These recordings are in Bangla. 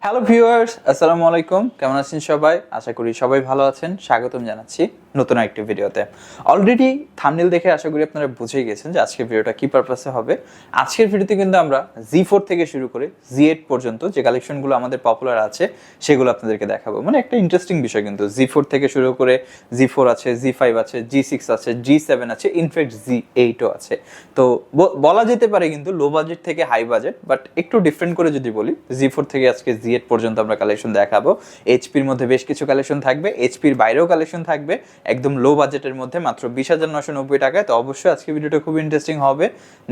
হ্যালো ভিউয়ার্স, আসসালামু আলাইকুম। কেমন আছেন সবাই? আশা করি সবাই ভালো আছেন। স্বাগতম জানাচ্ছি নতুন একটি ভিডিওতে। অলরেডি থাম্বনেল দেখে আশা করি আপনারা বুঝেই গেছেন যে আজকের ভিডিওটা কি পারপাসে হবে। আজকের ভিডিওতে কিন্তু আমরা Z4 থেকে শুরু করে Z8 পর্যন্ত যে কালেকশনগুলো আমাদের পপুলার আছে সেগুলো আপনাদেরকে দেখাবো। মানে একটা ইন্টারেস্টিং বিষয় কিন্তু Z4 থেকে শুরু করে Z4 আছে, Z5 আছে, G6 আছে, G7 আছে, ইনফ্যাক্ট Z8ও আছে। তো বলা যেতে পারে কিন্তু লো বাজেট থেকে হাই বাজেট, বাট একটু ডিফারেন্ট করে যদি বলি Z4 থেকে আজকে Z8 পর্যন্ত আমরা কালেকশন দেখাবো। এইচপির মধ্যে বেশ কিছু কালেকশন থাকবে, এইচপির বাইরেও কালেকশন থাকবে, একদম লো বাজেটের মধ্যে মাত্র 20,990 টাকায়। তো অবশ্যই আজকে ভিডিওটা খুব ইন্টারেস্টিং হবে,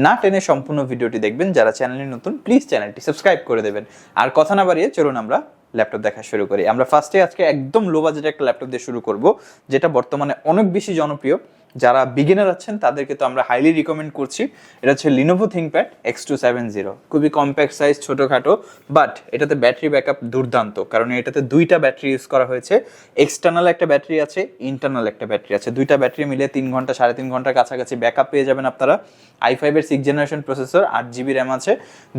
না টেনে সম্পূর্ণ ভিডিওটি দেখবেন। যারা চ্যানেলে নতুন প্লিজ চ্যানেলটি সাবস্ক্রাইব করে দেবেন। আর কথা না বাড়িয়ে চলুন আমরা ল্যাপটপ দেখা শুরু করি। আমরা ফার্স্টে আজকে একদম লো বাজেটের একটা ল্যাপটপ দিয়ে শুরু করব, যেটা বর্তমানে অনেক বেশি জনপ্রিয়। যারা বিগিনার আছেন তাদেরকে তো আমরা হাইলি রিকমেন্ড করছি। এটা হচ্ছে লিনোভো থিংকপ্যাড X270। খুবই কম্প্যাক্ট সাইজ, ছোটোখাটো, বাট এটাতে ব্যাটারি ব্যাকআপ দুর্দান্ত, কারণ এটাতে দুইটা ব্যাটারি ইউজ করা হয়েছে। এক্সটার্নাল একটা ব্যাটারি আছে, ইন্টারনাল একটা ব্যাটারি আছে। দুইটা ব্যাটারি মিলে 3 ঘন্টা 3.5 ঘন্টার কাছাকাছি ব্যাকআপ পেয়ে যাবেন আপনারা। i5-এর 6th generation processor, 8GB RAM আছে,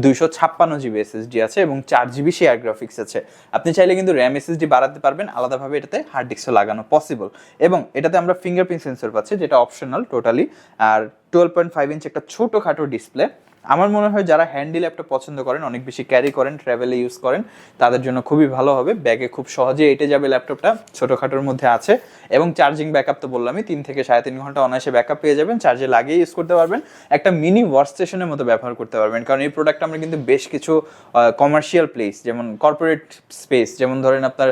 256GB SSD আছে এবং 4GB শেয়ার গ্রাফিক্স আছে। আপনি চাইলে কিন্তু র্যাম SSD বাড়াতে পারবেন, আলাদাভাবে এটাতে হার্ড ডিস্কও লাগানো পসিবল। এবং এটাতে আমরা ফিঙ্গারপ্রিন্ট সেন্সর পাচ্ছি, যেটা অপশনাল টোটালি। আর 12.5 ইঞ্চ একটা ছোটোখাটো ডিসপ্লে। আমার মনে হয় যারা হ্যান্ডি ল্যাপটপ পছন্দ করেন, অনেক বেশি ক্যারি করেন, ট্রাভেলে ইউজ করেন, তাদের জন্য খুবই ভালো হবে। ব্যাগে খুব সহজে এঁটে যাবে ল্যাপটপটা, ছোটোখাটোর মধ্যে আছে। এবং চার্জিং ব্যাকআপ তো বললামই, 3 থেকে 3.5 ঘন্টা অনায়াসে ব্যাকআপ পেয়ে যাবেন। চার্জে লাগিয়ে ইউজ করতে পারবেন, একটা মিনি ওয়ার্ক স্টেশনের মতো ব্যবহার করতে পারবেন। কারণ এই প্রোডাক্ট আমরা কিন্তু বেশ কিছু কমার্শিয়াল প্লেস, যেমন কর্পোরেট স্পেস, যেমন ধরেন আপনার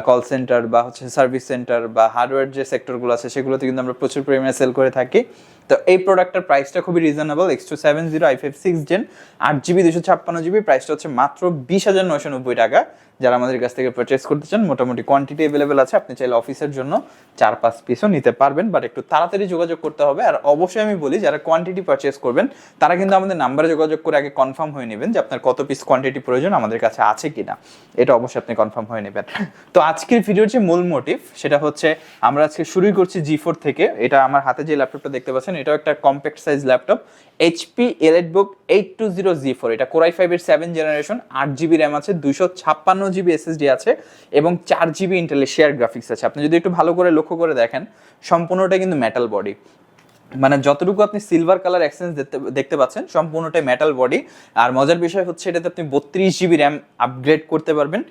কল সেন্টার বা হচ্ছে সার্ভিস সেন্টার বা হার্ডওয়্যার যে সেক্টরগুলো আছে সেগুলোতে কিন্তু আমরা প্রচুর পরিমাণে সেল করে থাকি। তো এই প্রোডাক্টের প্রাইসটা খুবই reasonable. X270 i5 6th Gen 8GB 256GB, প্রাইসটা হচ্ছে মাত্র 20,990 টাকা। যারা আমাদের কাছ থেকে পারচেস করতে চান, মোটামুটি কোয়ান্টিটি অ্যাভেলেবেল আছে। আপনি চাইলে অফিসের জন্য 4-5 পিসও নিতে পারবেন, বাট একটু তাড়াতাড়ি যোগাযোগ করতে হবে। আর অবশ্যই আমি বলি, যারা কোয়ান্টিটি পারচেস করবেন তারা কিন্তু আমাদের নাম্বারে যোগাযোগ করে আগে কনফার্ম হয়ে নেবেন যে আপনার কত পিস কোয়ান্টিটি প্রয়োজন, আমাদের কাছে আছে কিনা, এটা অবশ্যই আপনি কনফার্ম হয়ে নেবেন। তো আজকের ভিডিওর যে মূল মোটিভ সেটা হচ্ছে, আমরা আজকে শুরুই করছি G4 থেকে। এটা আমার হাতে যে ল্যাপটপটা দেখতে পাচ্ছেন, এটাও একটা compact size laptop, HP EliteBook 820Z4। এটা Core i5-এর 7th generation, 8GB RAM আছে, 256GB SSD আছে এবং 4GB ইন্টেলের শেয়ার গ্রাফিক্স আছে। আপনি যদি একটু ভালো করে লক্ষ্য করে দেখেন, সম্পূর্ণটা কিন্তু মেটাল বডি। মানে যতটুকু আপনি সিলভার কালার অ্যাক্সেন্স দেখতে পাচ্ছেন, সম্পূর্ণটাই মেটাল বডি। আর মজার বিষয় হচ্ছে, এটাতে আপনি 32GB র্যাম আপগ্রেড করতে পারবেন।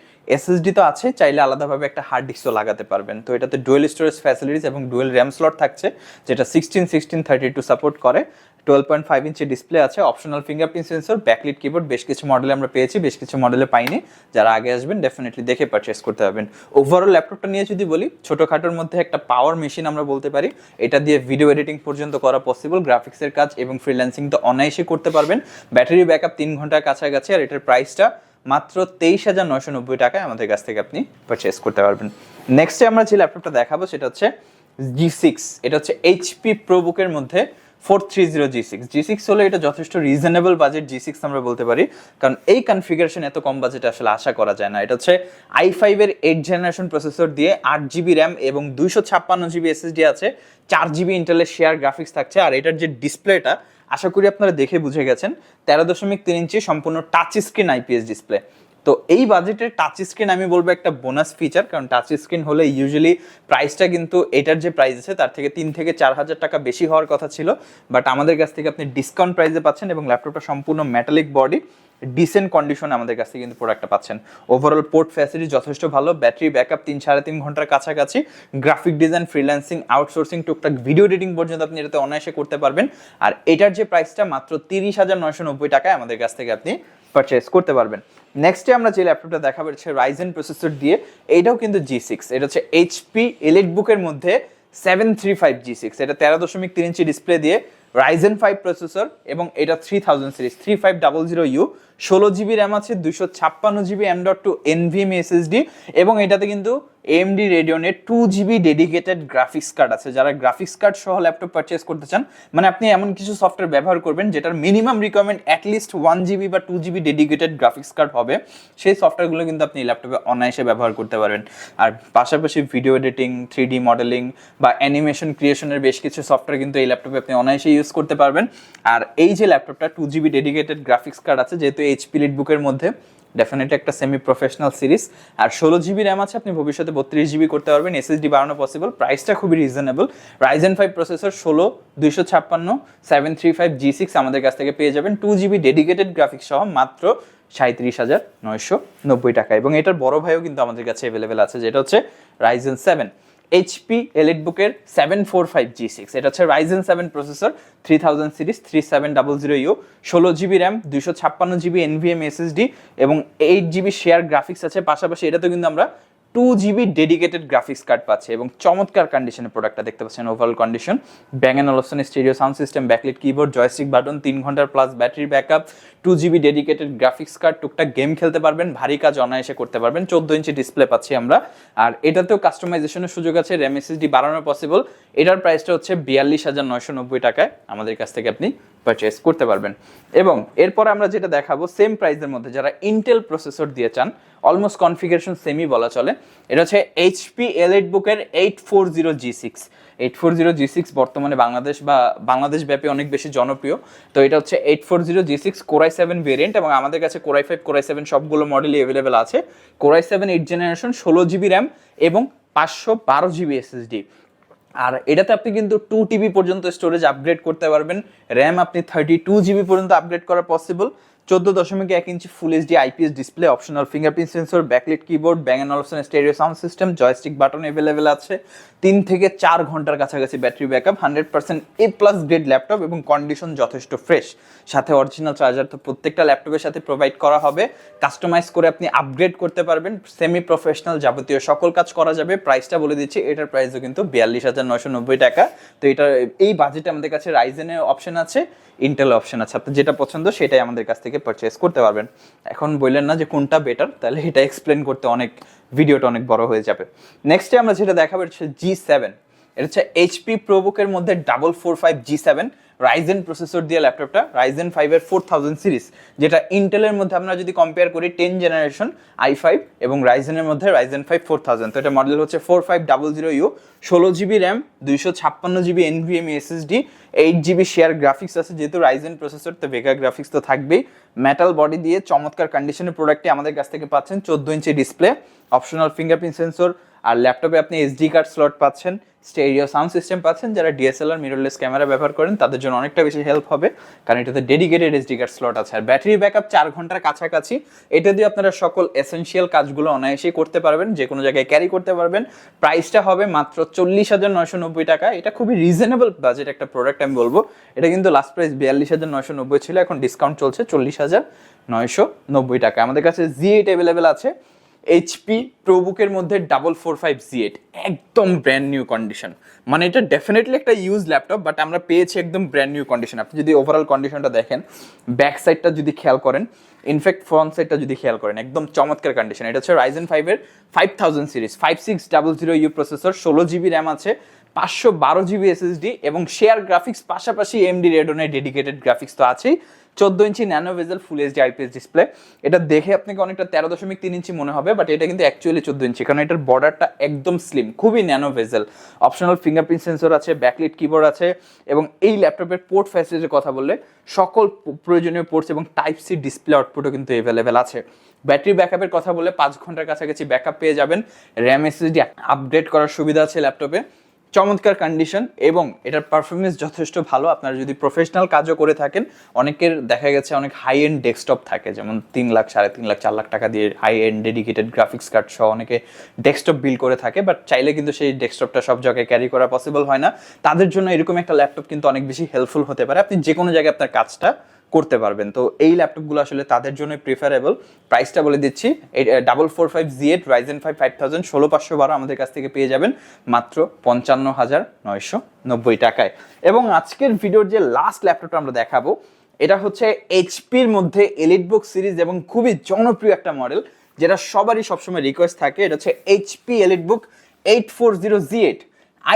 SSD তো আছে, চাইলে আলাদাভাবে একটা হার্ড ডিস্কও লাগাতে পারবেন। তো এটাতে ডুয়েল স্টোরেজ ফ্যাসিলিটিস এবং ডুয়েল র্যাম স্লট থাকছে, যেটা 16/16/32 সাপোর্ট করে। 12.5 ইঞ্চি ডিসপ্লে আছে, optional fingerprint sensor, backlit keyboard. বেশ কিছু মডেলে আমরা পেয়েছি, বেশ কিছু মডেলে পাইনি। যারা আগে আসবেন ডেফিনেটলি দেখে পারচেস করতে পারবেন। ওভারঅল ল্যাপটপটা নিয়ে যদি বলি, ছোটোখাটোর মধ্যে একটা পাওয়ার মেশিন আমরা বলতে পারি। এটা দিয়ে ভিডিও এডিটিং পর্যন্ত করা পসিবল, গ্রাফিক্সের কাজ এবং ফ্রিল্যান্সিং তো অনায়াসে করতে পারবেন। ব্যাটারি ব্যাকআপ 3 ঘন্টার কাছাকাছি। আর এটার প্রাইসটা মাত্র 23,990 টাকায় আমাদের কাছ থেকে আপনি পারচেস করতে পারবেন। নেক্সটে আমরা যে ল্যাপটপটা দেখাবো সেটা হচ্ছে G6। এটা হচ্ছে HP ProBook-এর মধ্যে 430 G6 হলে এটা যথেষ্ট রিজনেবল বাজেট G6 আমরা বলতে পারি, কারণ এই কনফিগারেশন এত কম বাজেটে আসলে আশা করা যায় না। এটা হচ্ছে i5-এর 8th জেনারেশন প্রসেসর দিয়ে 8GB র্যাম এবং 256GB SSD আছে, 4GB ইন্টেলের শেয়ার গ্রাফিক্স থাকছে। আর এটার যে ডিসপ্লেটা, আশা করি আপনারা দেখে বুঝে গেছেন, 13.3 ইঞ্চি সম্পূর্ণ টাচ স্ক্রিন IPS ডিসপ্লে। তো এই বাজেটের টাচ স্ক্রিন আমি বলবো একটা বোনাস ফিচার, কারণ টাচ স্ক্রিন হলে ইউজুয়ালি প্রাইসটা কিন্তু এটার যে প্রাইস আছে তার থেকে 3 থেকে 4,000 টাকা বেশি হওয়ার কথা ছিল, বাট আমাদের কাছ থেকে আপনি ডিসকাউন্ট প্রাইসে পাচ্ছেন এবং ল্যাপটপটা সম্পূর্ণ মেটালিক বডি, ডিসেন্ট কন্ডিশনে আমাদের কাছ থেকে কিন্তু প্রোডাক্টটা পাচ্ছেন। ওভারঅল পোর্ট ফ্যাসিলিটি যথেষ্ট ভালো, ব্যাটারি ব্যাকআপ 3-3.5 ঘন্টার কাছাকাছি, গ্রাফিক ডিজাইন, ফ্রিল্যান্সিং, আউটসোর্সিং, টুকটাক ভিডিও এডিটিং পর্যন্ত আপনি এটাতে অনায়াসে করতে পারবেন। আর এটার যে প্রাইসটা মাত্র 30,990 টাকায় আমাদের কাছ থেকে আপনি পারচেস করতে পারবেন। নেক্সটে আমরা যে ল্যাপটপটা দেখাবো হচ্ছে Ryzen প্রসেসর দিয়ে, এইটাও কিন্তু G6। এটা হচ্ছে HP EliteBook-এর মধ্যে 735 G6। এটা 13.3 ইঞ্চি ডিসপ্লে দিয়ে Ryzen 5 প্রসেসর এবং এটা 3000 সিরিজ 3500U, 16GB র্যাম আছে, 256GB M.2 NVMe SSD এবং এটাতে কিন্তু AMD Radeon-এর 2GB dedicated graphics card আছে। যারা গ্রাফিক্স কার্ড সহ ল্যাপটপ পারচেস করতে চান, মানে আপনি এমন কিছু সফটওয়্যার ব্যবহার করবেন যেটার মিনিমাম রিকোয়ারমেন্ট অ্যাটলিস্ট 1GB বা 2GB ডেডিকেটেড গ্রাফিক্স কার্ড হবে, সেই সফটওয়্যারগুলো কিন্তু আপনি ল্যাপটপে অনায়াসে ব্যবহার করতে পারবেন। আর পাশাপাশি ভিডিও এডিটিং, 3D মডেলিং বা অ্যানিমেশন ক্রিয়েশনের বেশ কিছু সফটওয়্যার কিন্তু এই ল্যাপটপে আপনি অনায়াসে ইউজ করতে পারবেন। আর এই যে ল্যাপটপটা 2GB ডেডিকেটেড গ্রাফিক্স কার্ড আছে, যেহেতু HP EliteBook-এর মধ্যে, ডেফিনেটলি একটা সেমি প্রফেশনাল সিরিজ। আর 16 GB র্যাম আছে, আপনি ভবিষ্যতে 32 GB করতে পারবেন, এসএসডি বাড়ানো পসিবল, প্রাইসটা খুবই রিজনেবল। Ryzen 5 প্রসেসর 16 256 735G6 আমাদের কাছ থেকে পেয়ে যাবেন 2GB ডেডিকেটেড গ্রাফিক্স সহ মাত্র 37,990 টাকা। এবং এটার বড় ভাইও কিন্তু আমাদের কাছে অ্যাভেলেবেল আছে, যেটা হচ্ছে Ryzen 7 HP EliteBook-এর 745G6। এটা হচ্ছে Ryzen 7 processor, 3000 series 3700U, 16GB RAM, 256GB NVMe SSD এবং 8GB শেয়ার গ্রাফিক্স আছে। পাশাপাশি এটাতে কিন্তু আমরা 2GB ডেডিকেটেড গ্রাফিক্স কার্ড পাচ্ছে এবং চমৎকার কন্ডিশনের প্রোডাক্টটা দেখতে পাচ্ছেন। Overall condition, Bang & Olufsen stereo sound system, backlit keyboard, joystick button, 3 ঘন্টার plus battery backup, 2GB dedicated graphics card, টুকটাক গেম খেলতে পারবেন, ভারী কাজ অনায়াসে করতে পারবেন। 14 ইঞ্চি ডিসপ্লে পাচ্ছি আমরা। আর এটাতেও কাস্টমাইজেশনের সুযোগ আছে, র্যাম এসএসডি বাড়ানো পসিবল। এটার প্রাইসটা হচ্ছে 42,990 টাকায় আমাদের কাছ থেকে আপনি পারচেস করতে পারবেন। এবং এরপর আমরা যেটা দেখাবো সেম প্রাইসের মধ্যে, যারা ইন্টেল প্রসেসর দিয়ে চান, অলমোস্ট কনফিগারেশন সেমই বলা চলে, এটা হচ্ছে HP EliteBook-এর 840G6। 840G6 বর্তমানে বাংলাদেশ ব্যাপী অনেক বেশি জনপ্রিয়। তো এটা হচ্ছে 840G6 Core i7 ভেরিয়েন্ট এবং আমাদের কাছে Core i5 Core i7 সবগুলো মডেলই অ্যাভেলেবেল আছে। Core i7 8 generation, 16GB RAM এবং 512GB SSD। আর এটাতে আপনি কিন্তু 2TB পর্যন্ত স্টোরেজ আপগ্রেড করতে পারবেন, র্যাম আপনি 32GB পর্যন্ত আপগ্রেড করা possible. 14.1 inch full HD IPS display, optional fingerprint sensor, backlit keyboard, Bang & Olufsen stereo sound system, joystick button available আছে। 3 থেকে 4 ঘন্টার কাছাকাছি battery backup, 100% A+ grade laptop এবং কন্ডিশন যথেষ্ট ফ্রেশ। সাথে অরিজিনাল চার্জার তো প্রত্যেকটা ল্যাপটপের সাথে প্রোভাইড করা হবে। কাস্টমাইজ করে আপনি আপগ্রেড করতে পারবেন, সেমি প্রফেশনাল যাবতীয় সকল কাজ করা যাবে। প্রাইসটা বলে দিচ্ছি, এটার প্রাইসও কিন্তু 42,990 টাকা। তো এটা এই বাজেটে আমাদের কাছে রাইজেনের অপশন আছে, ইন্টেল অপশন আছে, আপনার যেটা পছন্দ সেটাই আমাদের কাছ থেকে পারচেস করতে পারবেন। এখন বললেন না যে কোনটা বেটার, তাহলে এটা এক্সপ্লেন করতে ভিডিওটা অনেক বড় হয়ে যাবে। নেক্সটে আমরা যেটা দেখাবো হচ্ছে G7। এটা হচ্ছে HP ProBook-এর মধ্যে 445G7 Ryzen প্রসেসর দিয়ে ল্যাপটপটা, Ryzen 5-এর 4000 সিরিজ, যেটা ইন্টেলের মধ্যে আমরা যদি কম্পেয়ার করি 10 জেনারেশন i5 এবং Ryzen-এর মধ্যে Ryzen 5 4000। তো এটা মডেল হচ্ছে 4500U, 16GB RAM, 256GB NVMe SSD, 8GB share graphics আছে। যেহেতু Ryzen প্রসেসর, তো ভেগা গ্রাফিক্স তো থাকবেই। মেটাল বডি দিয়ে চমৎকার কন্ডিশনের প্রোডাক্টটি আমাদের কাছ থেকে পাচ্ছেন। 14 inch display, optional fingerprint sensor, আর ল্যাপটপে আপনি SD কার্ড স্লট পাচ্ছেন, স্টেরিও সাউন্ড সিস্টেম পাচ্ছেন। যারা DSLR মিররলেস ক্যামেরা ব্যবহার করেন তাদের জন্য অনেকটা বেশি হেল্প হবে, কারণ এটাতে ডেডিকেটেড SD কার্ড স্লট আছে। আর ব্যাটারি ব্যাকআপ 4 ঘন্টার কাছাকাছি। এটা দিয়ে আপনারা সকল এসেনশিয়াল কাজগুলো অনায়াসেই করতে পারবেন, যে কোনো জায়গায় ক্যারি করতে পারবেন। প্রাইসটা হবে মাত্র 40,990 টাকা। এটা খুবই রিজনেবল বাজেট একটা প্রোডাক্ট আমি বলবো। এটা কিন্তু লাস্ট প্রাইস 42,990 ছিল, এখন ডিসকাউন্ট চলছে 40,990 টাকা। আমাদের কাছে Z8 অ্যাভেলেবেল আছে, HP ProBook-এর মধ্যে 445Z8, একদম ব্র্যান্ড নিউ কন্ডিশন। মানে এটা ডেফিনেটলি একটা ইউজ ল্যাপটপ, বাট আমরা পেয়েছি একদম ব্র্যান্ড নিউ কন্ডিশন। আপনি যদি ওভারঅল কন্ডিশনটা দেখেন, ব্যাক সাইডটা যদি খেয়াল করেন, ইনফ্যাক্ট ফ্রন্ট সাইডটা যদি খেয়াল করেন, একদম চমৎকার কন্ডিশন। এটা হচ্ছে Ryzen 5-এর 5000 series, 5600U processor, 16GB RAM আছে, 512GB SSD এবং শেয়ার গ্রাফিক্স, পাশাপাশি AMD Radeon-এর ডেডিকেটেড গ্রাফিক্স তো আছেই। 14 ইঞ্চি ন্যানো ভেজেল ফুল এইচডি IPS ডিসপ্লে। এটা দেখে আপনাকে অনেকটা 13.3 ইঞ্চি মনে হবে, বাট এটা কিন্তু অ্যাকচুয়ালি 14 ইঞ্চি, কারণ এটার বর্ডারটা একদম স্লিম, খুবই nano bezel. Optional fingerprint sensor আছে, ব্যাকলিট কিবোর্ড আছে এবং এই ল্যাপটপের পোর্ট ফ্যাসিলিটির কথা বললে সকল প্রয়োজনীয় পোর্টস এবং টাইপ-C ডিসপ্লে আউটপুটও কিন্তু অ্যাভেলেবেল আছে। ব্যাটারি ব্যাকআপের কথা বলে 5 ঘন্টার কাছাকাছি ব্যাকআপ পেয়ে যাবেন। র্যাম SSD আপগ্রেড করার সুবিধা আছে ল্যাপটপে। চমৎকার কন্ডিশন এবং এটার পারফরমেন্স যথেষ্ট ভালো। আপনারা যদি প্রফেশনাল কাজও করে থাকেন, অনেকের দেখা গেছে অনেক হাই এন্ড ডেস্কটপ থাকে, যেমন 3 লাখ, 3.5 লাখ, 4 লাখ টাকা দিয়ে high end dedicated graphics card সহ অনেকে ডেস্কটপ বিল্ড করে থাকে, বাট চাইলে কিন্তু সেই ডেস্কটপটা সব জায়গায় ক্যারি করা পসিবল হয় না। তাদের জন্য এরকম একটা ল্যাপটপ কিন্তু অনেক বেশি হেল্পফুল হতে পারে, আপনি যে কোনো জায়গায় আপনার কাজটা করতে পারবেন। তো এই ল্যাপটপগুলো আসলে তাদের জন্য প্রিফারেবল। প্রাইসটা বলে দিচ্ছি, 445Z8 Ryzen 5 5000 16512 আমাদের কাছ থেকে পেয়ে যাবেন মাত্র 55,990 টাকায়। এবং আজকের ভিডিওর যে লাস্ট ল্যাপটপটা আমরা দেখাবো, এটা হচ্ছে HP-র মধ্যে EliteBook সিরিজ এবং খুবই জনপ্রিয় একটা মডেল, যেটা সবারই সবসময় রিকোয়েস্ট থাকে। এটা হচ্ছে HP EliteBook 840Z8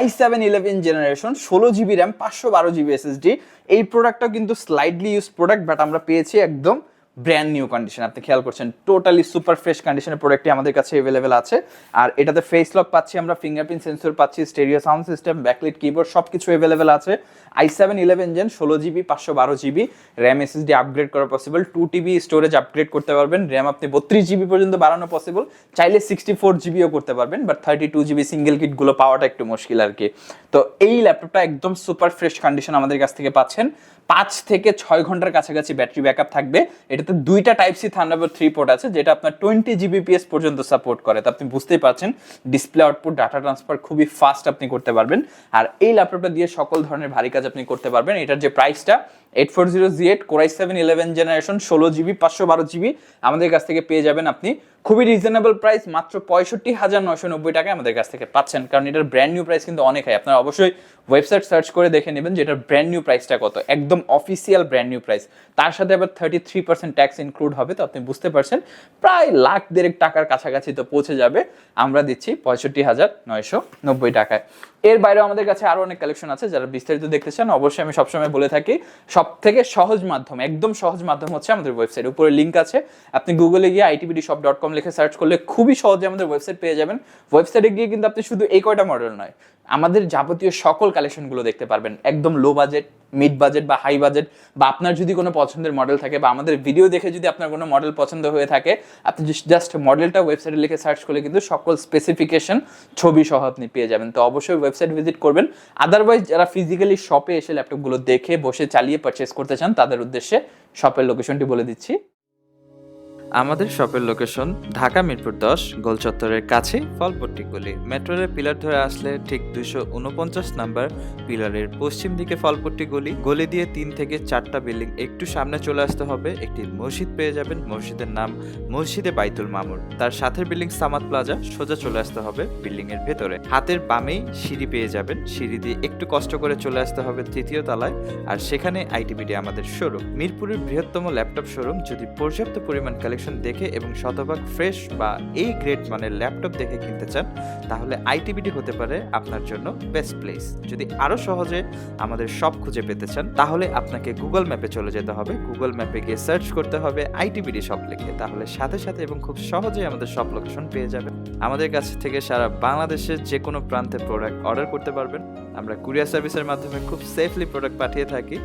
i7 11 generation, 16GB RAM, 512GB SSD। এই প্রোডাক্টটা কিন্তু স্লাইডলি ইউজ প্রোডাক্ট, বাট আমরা পেয়েছি একদম ব্র্যান্ড নিউ কন্ডিশন। আপনি খেয়াল করছেন টোটালি সুপার ফ্রেশ কন্ডিশনের প্রোডাক্টটি আমাদের কাছে অ্যাভেলেবেল আছে। আর এটাতে ফেস লক পাচ্ছি আমরা, ফিঙ্গারপ্রিন্ট সেন্সর পাচ্ছি, stereo sound system, backlight keyboard সব কিছু অ্যাভেলেবেল আছে। i7-11 engine, 16GB 512GB RAM, SSD upgrade করা পসিবল, 2TB স্টোরেজ আপগ্রেড করতে পারবেন, র্যাম আপনি 32GB পর্যন্ত বাড়ানো পসিবল, চাইলে 64GBও করতে পারবেন, বাট 32GB সিঙ্গেল কিটগুলো পাওয়াটা একটু মুশকিল আর কি। তো এই ল্যাপটপটা একদম সুপার ফ্রেশ কন্ডিশন আমাদের কাছ থেকে পাচ্ছেন। 5 থেকে 6 ঘন্টার কাছাকাছি ব্যাটারি ব্যাকআপ থাকবে। এটাতে 2টা Type-C থান্ডারবোল্ট 3 পোর্ট আছে, যেটা আপনার 20 Gbps পর্যন্ত সাপোর্ট করে। তো আপনি বুঝতেই পারছেন ডিসপ্লে আউটপুট, ডাটা ট্রান্সফার খুবই ফাস্ট আপনি করতে পারবেন। আর এই ল্যাপটপটা দিয়ে সকল ধরনের ভারী কাজ আপনি করতে পারবেন। এটার যে প্রাইসটা 8400Z Core i7-11 generation 16GB 512GB আমাদের কাছ থেকে পেয়ে যাবেন আপনি খুবই রিজনেবল প্রাইস, মাত্র 65,990 টাকায় আমাদের কাছ থেকে পাচ্ছেন। কারণ এটার ব্র্যান্ড নিউ প্রাইস কিন্তু অনেক হয়, আপনারা অবশ্যই ওয়েবসাইট সার্চ করে দেখে নেবেন যে এটার ব্র্যান্ড নিউ প্রাইসটা কত, একদম অফিসিয়াল ব্র্যান্ড নিউ প্রাইস। তার সাথে আবার 33% ট্যাক্স ইনক্লুড হবে। তো আপনি বুঝতে পারছেন প্রায় লাখ দেড়েক টাকার কাছাকাছি তো পৌঁছে যাবে। আমরা দিচ্ছি 65,990 টাকায়। এর বাইরেও আমাদের কাছে আরো অনেক কালেকশন আছে, যারা বিস্তারিত দেখতে চান অবশ্যই আমি সবসময় বলে থাকি সব থেকে সহজ মাধ্যম, একদম সহজ মাধ্যম হচ্ছে আমাদের ওয়েবসাইট। উপরে লিঙ্ক আছে, আপনি গুগলে গিয়ে itbdshop.com লিখে সার্চ করলে খুবই সহজে আমাদের ওয়েবসাইট পেয়ে যাবেন। ওয়েবসাইটে গিয়ে কিন্তু আপনি শুধু এই কয়টা মডেল নয়, আমাদের যাবতীয় সকল কালেকশনগুলো দেখতে পারবেন, একদম লো বাজেট, মিড বাজেট বা হাই বাজেট, বা আপনার যদি কোনো পছন্দের মডেল থাকে বা আমাদের ভিডিও দেখে যদি আপনার কোনো মডেল পছন্দ হয়ে থাকে, আপনি জাস্ট মডেলটা ওয়েবসাইটে লিখে সার্চ করলে কিন্তু সকল স্পেসিফিকেশন ছবি সহ আপনি পেয়ে যাবেন। তো অবশ্যই ওয়েবসাইট ভিজিট করবেন। আদারওয়াইজ যারা ফিজিক্যালি শপে এসে ল্যাপটপগুলো দেখে বসে চালিয়ে পারচেস করতে চান, তাদের উদ্দেশ্যে শপের লোকেশনটি বলে দিচ্ছি। আমাদের শপের লোকেশন ঢাকা মিরপুর 10 গোল চত্বরের কাছে ফলপট্টি গলি। মেট্রো রেল পিলার ধরে আসলে ঠিক 249 নাম্বার পিলারের পশ্চিম দিকে ফলপট্টি গলি। গলি দিয়ে 3 থেকে 4টা বিল্ডিং একটু সামনে চলে আসতে হবে, একটি মসজিদ পেয়ে যাবেন, মসজিদের নাম মসজিদে বাইতুল মামুর। তার সাথে বিল্ডিং সামাদ প্লাজা, সোজা চলে আসতে হবে বিল্ডিং এর ভেতরে। হাতের বামেই সিঁড়ি পেয়ে যাবেন, সিঁড়ি দিয়ে একটু কষ্ট করে চলে আসতে হবে 3য় তলায়, আর সেখানে আইটিবিডি আমাদের শোরুম। মিরপুরের বৃহত্তম ল্যাপটপ শোরুম। যদি পর্যাপ্ত পরিমাণ দেখে এবং শতভাগ ফ্রেশ বা এই গ্রেড মানের ল্যাপটপ দেখে কিনতে চান, তাহলে আইটিবিডি হতে পারে আপনার জন্য বেস্ট প্লেস। যদি আরো সহজে আমাদের শপ খুঁজে পেতে চান, তাহলে আপনাকে গুগল ম্যাপে চলে যেতে হবে। গুগল ম্যাপে গিয়ে সার্চ করতে হবে আইটিবিডি শপ লিখে, তাহলে সাথে সাথে এবং খুব সহজেই আমাদের শপ লোকেশন পেয়ে যাবেন। আমাদের কাছ থেকে সারা বাংলাদেশের যে কোনো প্রান্তে প্রোডাক্ট অর্ডার করতে পারবেন। আমরা কুরিয়ার সার্ভিসের মাধ্যমে খুব সেফলি প্রোডাক্ট পাঠিয়ে থাকি।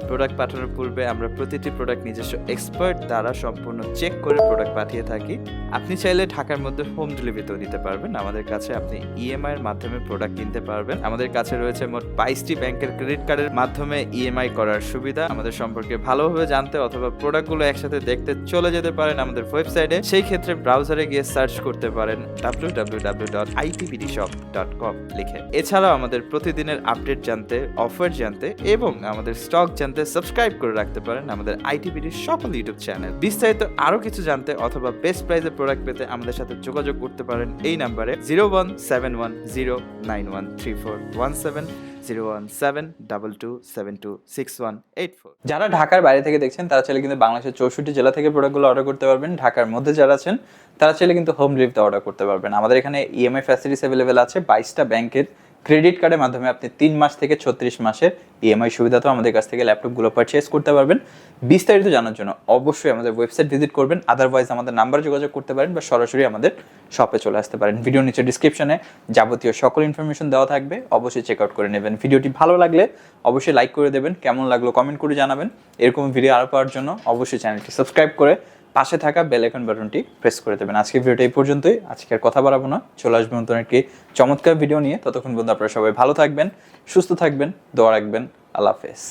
প্রোডাক্ট পাঠানোর পূর্বে আমরা প্রতিটি প্রোডাক্ট নিজস্ব এক্সপার্ট দ্বারা সম্পূর্ণ চেক করে প্রোডাক্ট পাঠিয়ে থাকি। আপনি চাইলে ঢাকার মধ্যে হোম ডেলিভারিতেও দিতে পারবেন। আমাদের কাছে আপনি ইএমআই এর মাধ্যমে প্রোডাক্ট কিনতে পারবেন। আমাদের কাছে রয়েছে মোট 22টি ব্যাংকের ক্রেডিট কার্ডের মাধ্যমে ইএমআই করার সুবিধা। আমাদের সম্পর্কে ভালোভাবে জানতে অথবা প্রোডাক্টগুলো একসাথে দেখতে চলে যেতে পারেন আমাদের ওয়েবসাইটে। সেই ক্ষেত্রে ব্রাউজারে গিয়ে সার্চ করতে পারেন www.itbdshop.com লিখে। এছাড়াও আমাদের প্রতিদিনের আপডেট জানতে, অফার জানতে এবং আমাদের স্টক জানতে সাবস্ক্রাইব করে রাখতে পারেন আমাদের আইটিবিডির সকল ইউটিউব চ্যানেল। বিস্তারিত আরো কিছু জানতে অথবা বেস্ট প্রাইসে প্রোডাক্ট পেতে আমাদের সাথে যোগাযোগ করতে পারেন এই নাম্বারে 01710943417 01722726184। যারা ঢাকার বাইরে থেকে দেখছেন তারা চাইলে কিন্তু বাংলাদেশের 64 জেলা থেকে প্রোডাক্টগুলো অর্ডার করতে পারবেন। ঢাকার মধ্যে যারা আছেন তারা চাইলে কিন্তু হোম ডেলিভারিতে অর্ডার করতে পারবেন। আমাদের এখানে ইএমআই ফ্যাসিলিটিস অ্যাভেলেবেল আছে। 22টা ব্যাংকের ক্রেডিট কার্ডের মাধ্যমে আপনি 3 মাস থেকে 36 মাসের ইএমআই সুবিধাতেও আমাদের কাছ থেকে ল্যাপটপগুলো পারচেস করতে পারবেন। বিস্তারিত জানার জন্য অবশ্যই আমাদের ওয়েবসাইট ভিজিট করবেন। আদারওয়াইজ আমাদের নাম্বার যোগাযোগ করতে পারেন বা সরাসরি আমাদের শপে চলে আসতে পারেন। ভিডিও নিচে ডিসক্রিপশনে যাবতীয় সকল ইনফরমেশন দেওয়া থাকবে, অবশ্যই চেক আউট করে নেবেন। ভিডিওটি ভালো লাগলে অবশ্যই লাইক করে দেবেন, কেমন লাগলো কমেন্ট করে জানাবেন। এরকম ভিডিও আরও পাওয়ার জন্য অবশ্যই চ্যানেলটি সাবস্ক্রাইব করে পাশে থাকা বেল আইকন বাটনটি প্রেস করে দেবেন। আজকের ভিডিওটা এই পর্যন্তই। আজকে আর কথা বাড়াবো না, চলে আসবেন নতুন একটি চমৎকার ভিডিও নিয়ে। ততক্ষণ পর্যন্ত আপনারা সবাই ভালো থাকবেন, সুস্থ থাকবেন, দোয়া রাখবেন। আল্লাহ হাফেজ।